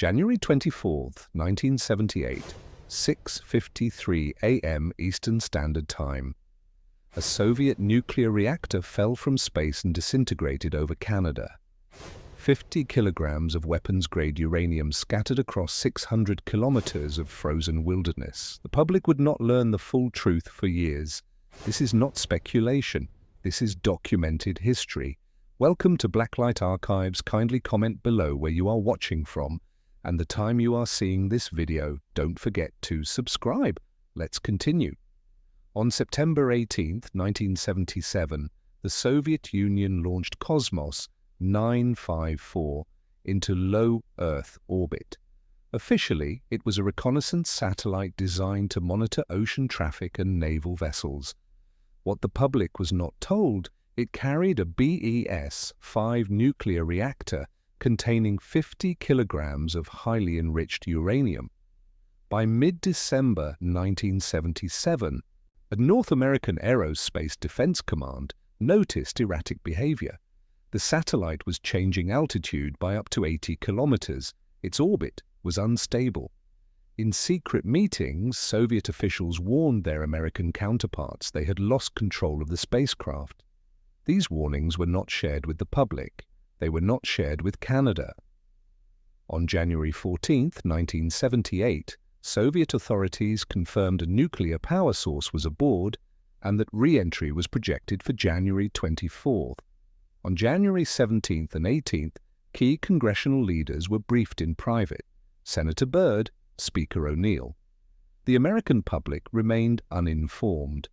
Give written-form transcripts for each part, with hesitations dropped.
January 24th, 1978, 6:53 a.m. Eastern Standard Time. A Soviet nuclear reactor fell from space and disintegrated over Canada. 50 kilograms of weapons-grade uranium scattered across 600 kilometers of frozen wilderness. The public would not learn the full truth for years. This is not speculation. This is documented history. Welcome to Blacklight Archives. Kindly comment below where you are watching from and the time you are seeing this video. Don't forget to subscribe. Let's continue. On September 18, 1977, the Soviet Union launched Kosmos 954 into low Earth orbit. Officially, it was a reconnaissance satellite designed to monitor ocean traffic and naval vessels. What the public was not told, it carried a BES-5 nuclear reactor containing 50 kilograms of highly enriched uranium. By mid-December 1977, a North American Aerospace Defense Command noticed erratic behavior. The satellite was changing altitude by up to 80 kilometers. Its orbit was unstable. In secret meetings, Soviet officials warned their American counterparts they had lost control of the spacecraft. These warnings were not shared with the public. They were not shared with Canada. On January 14, 1978, Soviet authorities confirmed a nuclear power source was aboard and that re-entry was projected for January 24th. On January 17th and 18th, key congressional leaders were briefed in private. Senator Byrd, Speaker O'Neill. The American public remained uninformed.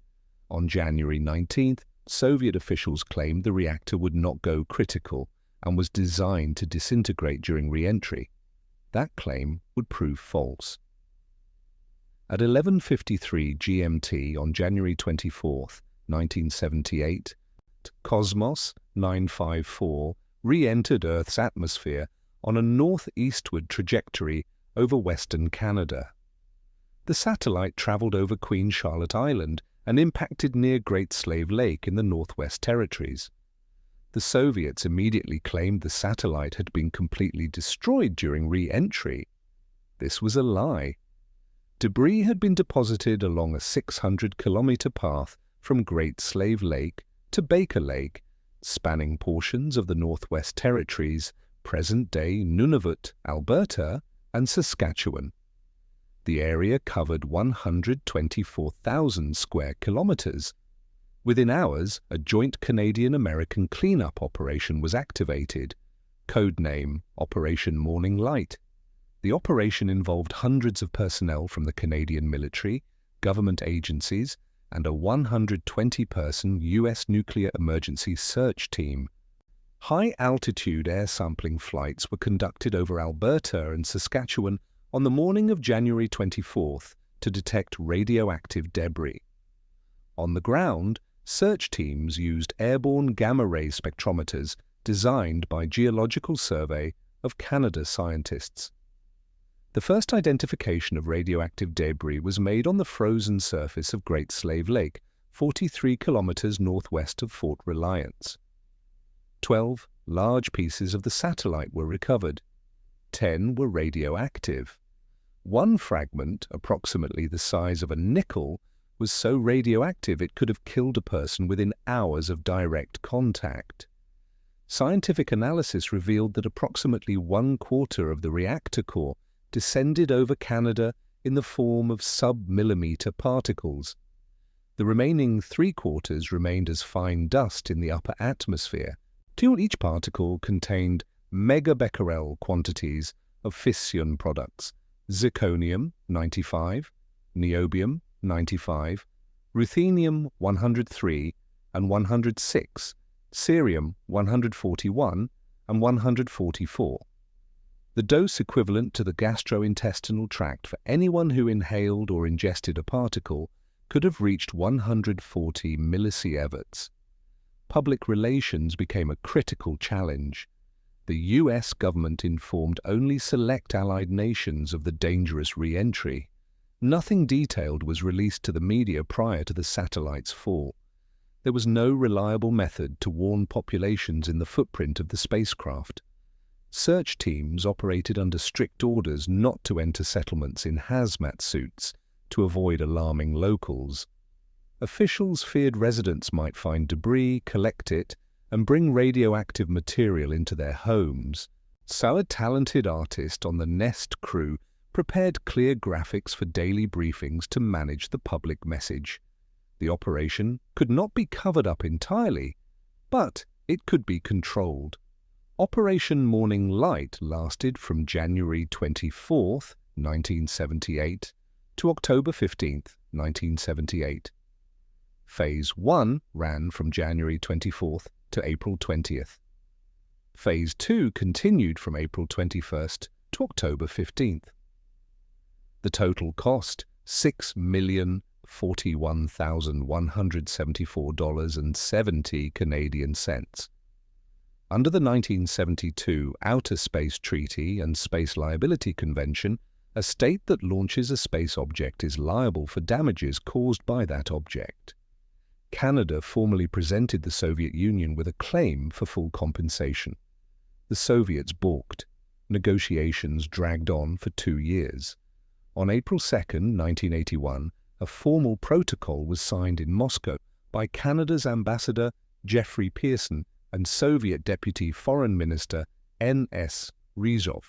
On January 19th, Soviet officials claimed the reactor would not go critical and was designed to disintegrate during re-entry. That claim would prove false. At 11:53 GMT on January 24, 1978, Kosmos 954 re-entered Earth's atmosphere on a northeastward trajectory over western Canada. The satellite traveled over Queen Charlotte Island and impacted near Great Slave Lake in the Northwest Territories. The Soviets immediately claimed the satellite had been completely destroyed during re-entry. This was a lie. Debris had been deposited along a 600-kilometer path from Great Slave Lake to Baker Lake, spanning portions of the Northwest Territories, present-day Nunavut, Alberta, and Saskatchewan. The area covered 124,000 square kilometers. Within hours, a joint Canadian-American cleanup operation was activated, codename Operation Morning Light. The operation involved hundreds of personnel from the Canadian military, government agencies, and a 120-person U.S. nuclear emergency search team. High-altitude air sampling flights were conducted over Alberta and Saskatchewan on the morning of January 24th to detect radioactive debris. On the ground, search teams used airborne gamma-ray spectrometers designed by Geological Survey of Canada scientists. The first identification of radioactive debris was made on the frozen surface of Great Slave Lake, 43 kilometers northwest of Fort Reliance. 12 large pieces of the satellite were recovered. 10 were radioactive. One fragment, approximately the size of a nickel, was so radioactive it could have killed a person within hours of direct contact. Scientific analysis revealed that approximately 1/4 of the reactor core descended over Canada in the form of sub-millimeter particles. The remaining 3/4 remained as fine dust in the upper atmosphere, till each particle contained megabecquerel quantities of fission products: zirconium 95, niobium 95, ruthenium 103 and 106, cerium 141 and 144. The dose equivalent to the gastrointestinal tract for anyone who inhaled or ingested a particle could have reached 140 millisieverts. Public relations became a critical challenge. The U.S. government informed only select allied nations of the dangerous re-entry. Nothing detailed was released to the media prior to the satellite's fall. There was no reliable method to warn populations in the footprint of the spacecraft. Search teams operated under strict orders not to enter settlements in hazmat suits to avoid alarming locals. Officials feared residents might find debris, collect it, and bring radioactive material into their homes. So a talented artist on the Nest crew prepared clear graphics for daily briefings to manage the public message. The operation could not be covered up entirely, but it could be controlled. Operation Morning Light lasted from January 24, 1978 to October 15, 1978. Phase 1 ran from January 24th to April 20th. Phase 2 continued from April 21st to October 15th. The total cost, $6,041,174.70 Canadian cents. Under the 1972 Outer Space Treaty and Space Liability Convention, a state that launches a space object is liable for damages caused by that object. Canada formally presented the Soviet Union with a claim for full compensation. The Soviets balked. Negotiations dragged on for 2 years. On April 2, 1981, a formal protocol was signed in Moscow by Canada's ambassador Geoffrey Pearson and Soviet Deputy Foreign Minister N.S. Ryzhov.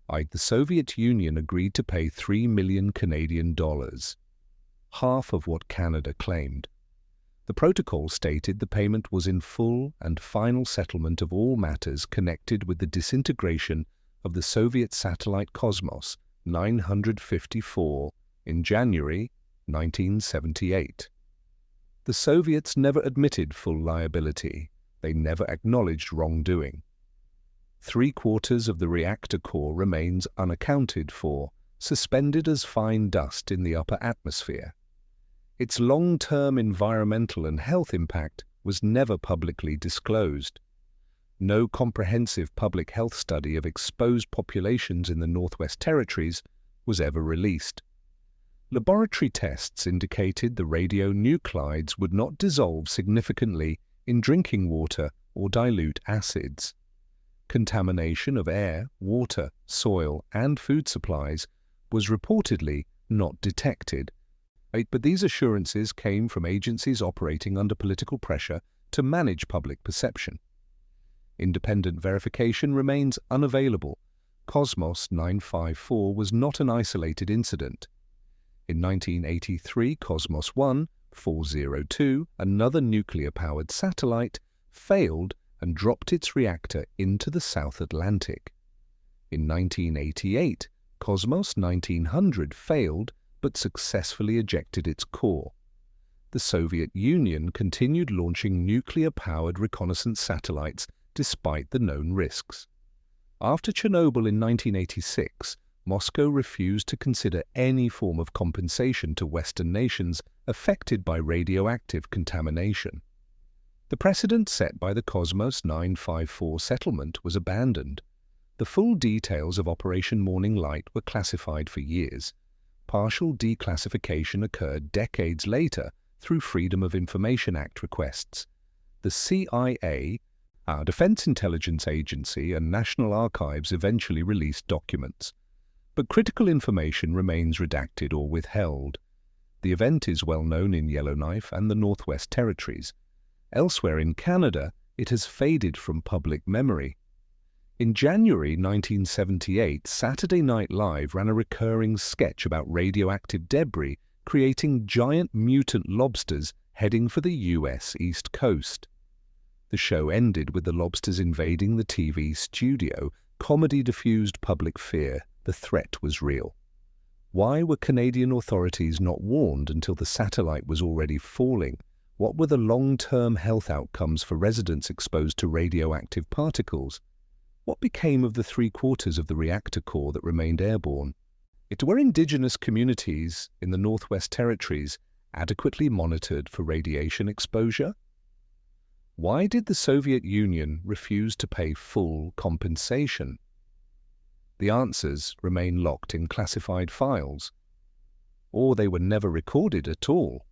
The Soviet Union agreed to pay $3 million Canadian dollars, half of what Canada claimed. The protocol stated the payment was in full and final settlement of all matters connected with the disintegration of the Soviet satellite Kosmos 954 in January 1978. The Soviets never admitted full liability. They never acknowledged wrongdoing. 3/4 of the reactor core remains unaccounted for, suspended as fine dust in the upper atmosphere. Its long-term environmental and health impact was never publicly disclosed. No comprehensive public health study of exposed populations in the Northwest Territories was ever released. Laboratory tests indicated the radionuclides would not dissolve significantly in drinking water or dilute acids. Contamination of air, water, soil, and food supplies was reportedly not detected. But these assurances came from agencies operating under political pressure to manage public perception. Independent verification remains unavailable. Kosmos 954 was not an isolated incident. In 1983, Kosmos 1402, another nuclear-powered satellite, failed and dropped its reactor into the South Atlantic. In 1988, Kosmos 1900 failed but successfully ejected its core. The Soviet Union continued launching nuclear-powered reconnaissance satellites despite the known risks. After Chernobyl in 1986, Moscow refused to consider any form of compensation to Western nations affected by radioactive contamination. The precedent set by the Kosmos 954 settlement was abandoned. The full details of Operation Morning Light were classified for years. Partial declassification occurred decades later through Freedom of Information Act requests. The CIA, our Defense Intelligence Agency, and National Archives eventually released documents. But critical information remains redacted or withheld. The event is well known in Yellowknife and the Northwest Territories. Elsewhere in Canada, it has faded from public memory. In January 1978, Saturday Night Live ran a recurring sketch about radioactive debris creating giant mutant lobsters heading for the U.S. East Coast. The show ended with the lobsters invading the TV studio. Comedy diffused public fear. The threat was real. Why were Canadian authorities not warned until the satellite was already falling? What were the long-term health outcomes for residents exposed to radioactive particles? What became of the 3/4 of the reactor core that remained airborne? Were Indigenous communities in the Northwest Territories adequately monitored for radiation exposure? Why did the Soviet Union refuse to pay full compensation? The answers remain locked in classified files, or they were never recorded at all.